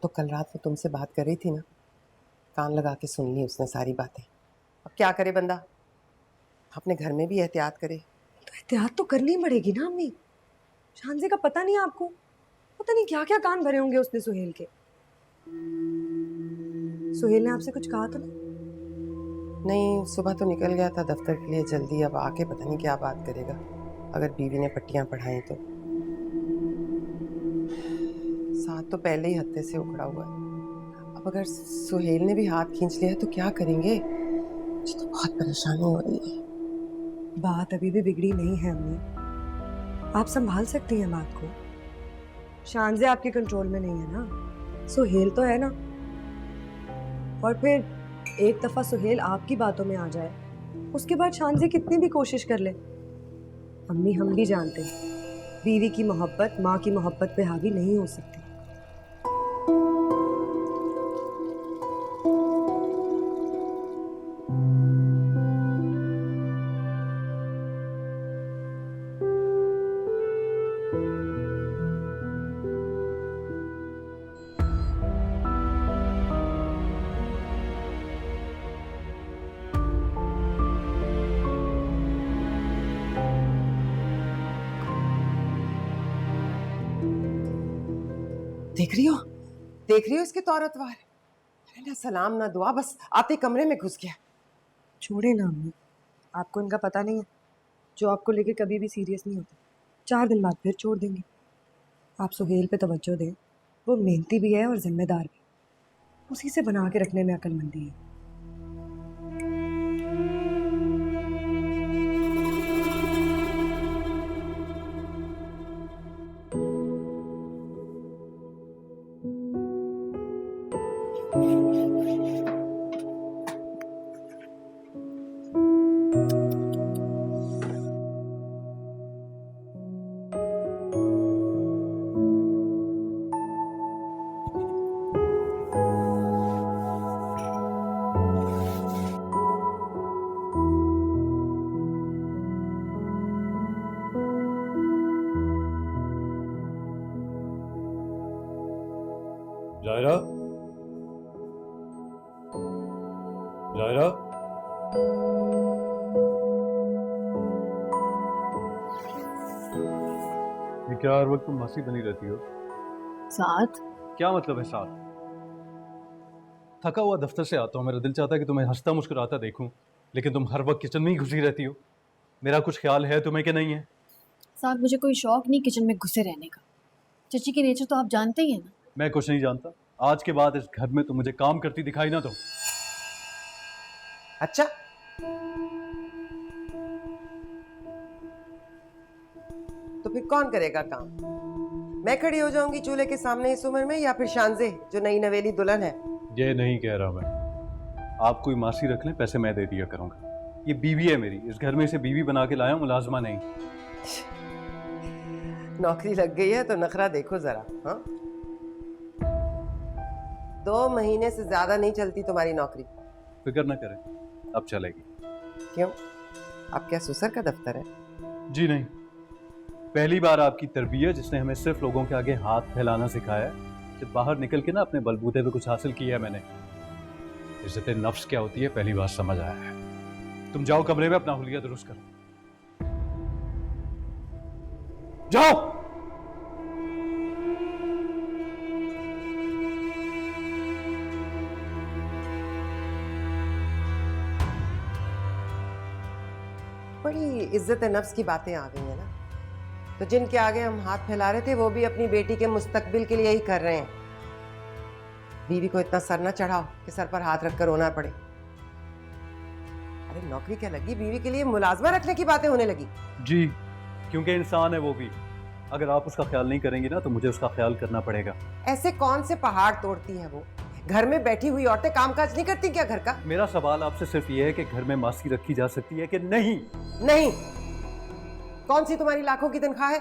तो कल रात वो तुमसे बात कर रही थी ना, कान लगा के सुन ली उसने सारी बातें। अब क्या करे बंदा, अपने घर में भी एहतियात करे। तो एहतियात तो करनी ही पड़ेगी ना अम्मी। शानजे का पता नहीं आपको, पता नहीं क्या क्या कान भरे होंगे उसने सुहेल के। सुहेल ने आपसे कुछ कहा तो नहीं? नहीं, सुबह तो निकल गया था दफ्तर के लिए जल्दी, अब आके पता नहीं क्या बात करेगा। अगर बीवी ने पट्टियां पढ़ाई तो। साथ तो पहले ही हत्थे से उखड़ा हुआ है। अब अगर सुहेल ने भी हाथ खींच लिया तो क्या करेंगे? मुझे तो बहुत परेशानी हो रही है। बात अभी भी बिगड़ी नहीं है अम्मी, आप संभाल सकती हैं बात को। शानजे आपके कंट्रोल में नहीं है ना, सुहेल तो है ना। और फिर एक दफा सुहेल आपकी बातों में आ जाए, उसके बाद शानजे कितनी भी कोशिश कर ले। अम्मी हम भी जानते हैं, बीवी की मोहब्बत माँ की मोहब्बत पे हावी नहीं हो सकती। देख रही हो, देख रही हो इसके तौरतवार। अरे ना सलाम ना दुआ, बस आते कमरे में घुस गया। छोड़े ना अम्मी, आपको इनका पता नहीं है, जो आपको लेके कभी भी सीरियस नहीं होता, 4 दिन बाद फिर छोड़ देंगे। आप सुहेल पे तवज्जो दें, वो मेहनती भी है और जिम्मेदार भी, उसी से बना के रखने में अक्लमंदी है। जायरा, जायरा, ये क्या हर वक्त तुम हंसी बनी रहती हो? साथ क्या मतलब है साथ? थका हुआ दफ्तर से आता हूँ, मेरा दिल चाहता है कि तुम्हें हंसता मुस्कुराता देखूं, लेकिन तुम हर वक्त किचन में ही घुसी रहती हो। मेरा कुछ ख्याल है तुम्हें कि नहीं है? साथ मुझे कोई शौक नहीं किचन में घुसे रहने का। चची की नेचर तो आप जानते ही हैं ना। मैं कुछ नहीं जानता। आज के बाद इस घर में तुम मुझे काम करती दिखाई ना दो। अच्छा, तो फिर कौन करेगा काम? मैं खड़ी हो जाऊंगी चूल्हे के सामने इस उम्र में, या फिर शानजे जो नई नवेली दुल्हन है? ये नहीं कह रहा मैं। आप कोई मासी रख लें, पैसे मैं दे दिया करूंगा। ये बीवी है मेरी, इस घर में इसे बीवी बना के लाया, मुलाजमा नहीं। नौकरी लग गई है तो नखरा देखो जरा। हाँ, 2 महीने से ज्यादा नहीं चलती तुम्हारी नौकरी। फिक्र ना करें, अब चलेगी। क्यों, आप क्या सुसर का दफ्तर है? जी नहीं, पहली बार आपकी तरबियत जिसने हमें सिर्फ लोगों के आगे हाथ फैलाना सिखाया है, जब बाहर निकल के ना अपने बलबूते पे कुछ हासिल किया है मैंने। इज्जत नफ्स क्या होती है पहली बार समझ आया है। तुम जाओ कमरे में अपना हुलिया दुरुस्त करो, जाओ। बड़ी इज्जत नफ्स की बातें आ गई है ना। तो जिनके आगे हम हाथ फैला रहे थे वो भी अपनी बेटी के मुस्तकबिल के लिए ही कर रहे हैं। बीवी को इतना सर न चढ़ाओ कि सर पर हाथ रखकर रोना पड़े। अरे नौकरी क्या लगी, बीवी के लिए मुलाजमा रखने की बातें होने लगी। जी, क्योंकि इंसान है वो भी। अगर आप उसका ख्याल नहीं करेंगी ना तो मुझे उसका ख्याल करना पड़ेगा। ऐसे कौन से पहाड़ तोड़ती है वो? घर में बैठी हुई औरतें कामकाज नहीं करती क्या घर का? मेरा सवाल आपसे सिर्फ ये है कि घर में मासी रखी जा सकती है कि नहीं? नहीं। कौन सी तुम्हारी लाखों की तनख्वाह है?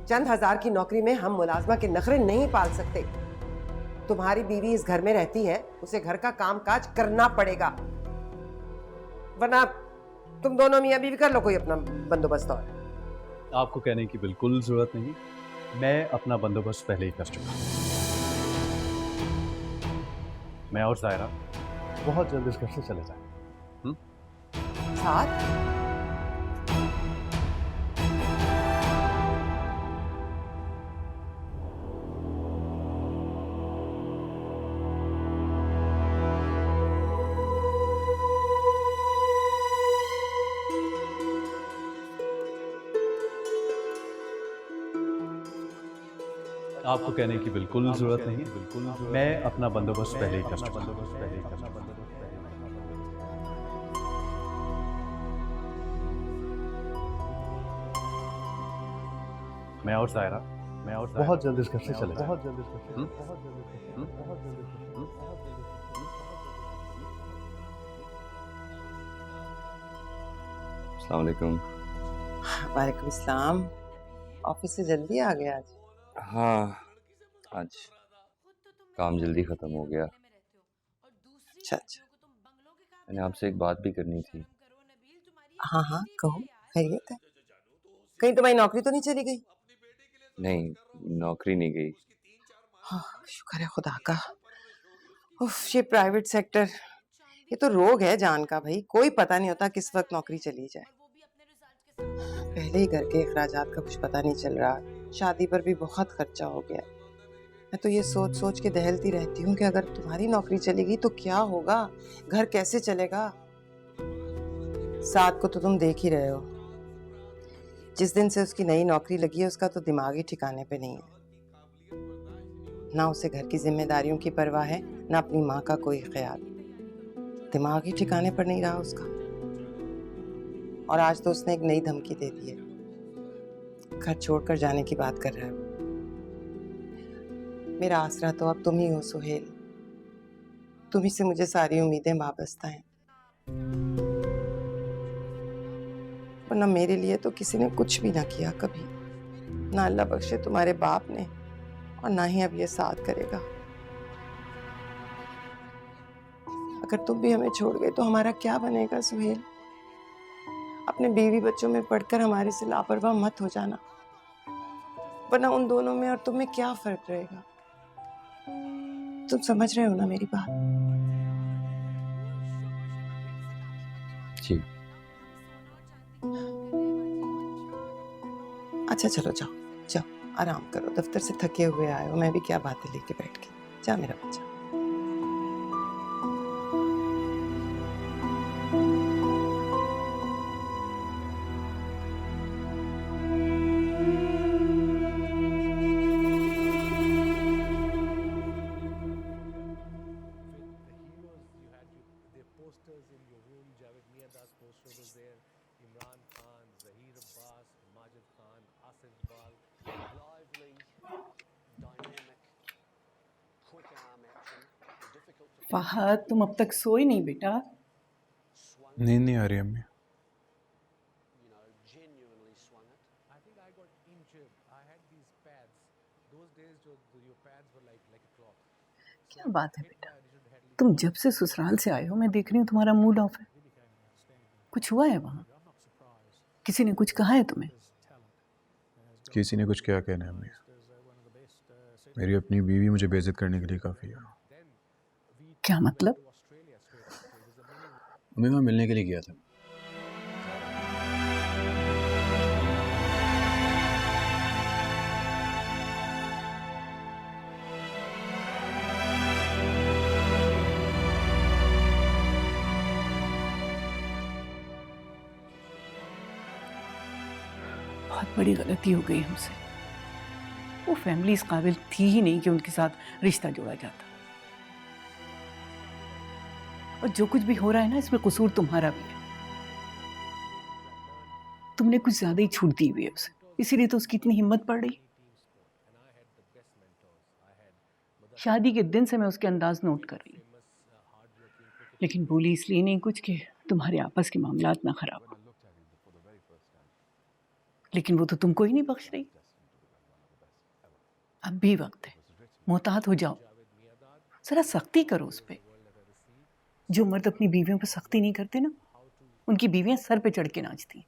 चंद हजार की नौकरी में हम मुलाजमा के नखरे नहीं पाल सकते। तुम्हारी बीवी इस घर में रहती है, उसे घर का कामकाज करना पड़ेगा, वरना तुम दोनों मियां बीवी कर लो कोई अपना बंदोबस्त। और आपको कहने की बिल्कुल जरूरत नहीं। मैं अपना बंदोबस्त पहले ही कर चुका हूं। मैं और जायरा बहुत जल्द इस घर से चले जाएं। साथ आपको कहने की बिल्कुल जरूरत नहीं। मैं अपना बंदोबस्त पहले ही कर चुका हूं। मैं और जायरा बहुत जल्द इस घर से चले जाएं। अस्सलाम वालेकुम। वालेकुम सलाम। ऑफिस से जल्दी आ गया आज? हाँ, आज काम जल्दी ख़त्म हो गया। अच्छा अच्छा। मैंने आपसे एक बात भी करनी थी। हाँ हाँ कहो, खैरियत है? कहीं तुम्हारी नौकरी तो नहीं चली गई? नहीं, नौकरी नहीं गई। हाँ, शुक्र है खुदा का। उफ, ये प्राइवेट सेक्टर, ये तो रोग है जान का भाई। कोई पता नहीं होता किस वक्त नौकरी चली जाए। पहले ही घर के अखराजात का कुछ पता नहीं चल रहा, शादी पर भी बहुत खर्चा हो गया। मैं तो ये सोच सोच के दहलती रहती हूँ कि अगर तुम्हारी नौकरी चली गई तो क्या होगा, घर कैसे चलेगा। साथ को तो तुम देख ही रहे हो, जिस दिन से उसकी नई नौकरी लगी है उसका तो दिमाग ही ठिकाने पे नहीं है। ना उसे घर की जिम्मेदारियों की परवाह है, ना अपनी माँ का कोई ख्याल। दिमाग ही ठिकाने पर नहीं रहा उसका। और आज तो उसने एक नई धमकी दे दी है, घर छोड़कर जाने की बात कर रहा है। मेरा आसरा तो अब तुम ही हो सुहेल। तुम ही से मुझे सारी उम्मीदें वाबस्ता हैं। वरना मेरे लिए तो किसी ने कुछ भी ना किया कभी, ना अल्लाह बख्शे तुम्हारे बाप ने, और ना ही अब ये साथ करेगा। अगर तुम भी हमें छोड़ गए तो हमारा क्या बनेगा सुहेल? अपने बीवी बच्चों में पढ़कर हमारे से लापरवाह मत हो जाना, वरना उन दोनों में और तुम में क्या फर्क रहेगा? तुम समझ रहे हो ना मेरी बात? जी। अच्छा चलो जाओ जाओ, आराम करो। दफ्तर से थके हुए आए हो, मैं भी क्या बातें लेके बैठ गई। जा मेरा बच्चा। फहद, तुम अब तक सोई नहीं बेटा? नींद नहीं आ रही अम्मी। क्या बात है बेटा, तुम जब से ससुराल से आए हो मैं देख रही हूँ तुम्हारा मूड ऑफ है। कुछ हुआ है वहाँ? किसी ने कुछ कहा है तुम्हें? किसी ने कुछ क्या कहना है अम्मी। मेरी अपनी बीवी मुझे बेइज्जत करने के लिए काफ़ी है। क्या मतलब? अम्मी मैं मिलने के लिए गया था। बहुत बड़ी गलती हो गई हमसे। वो फैमिली इस काबिल थी ही नहीं कि उनके साथ रिश्ता जोड़ा जाता। और जो कुछ भी हो रहा है ना, इसमें कसूर तुम्हारा भी है। तुमने कुछ ज्यादा ही छूट दी हुई है उसे, इसीलिए तो उसकी इतनी हिम्मत पड़ रही। शादी के दिन से मैं उसके अंदाज नोट कर रही हूँ, लेकिन बोली इसलिए नहीं कुछ कि तुम्हारे आपस के मामलात ना खराब हो। लेकिन वो तो तुमको ही नहीं बख्श रही। अब भी वक्त है, मोहतात हो जाओ, जरा सख्ती करो उस पर। जो मर्द अपनी बीवियों पर सख्ती नहीं करते ना, उनकी बीवियां सर पे चढ़ के नाचती।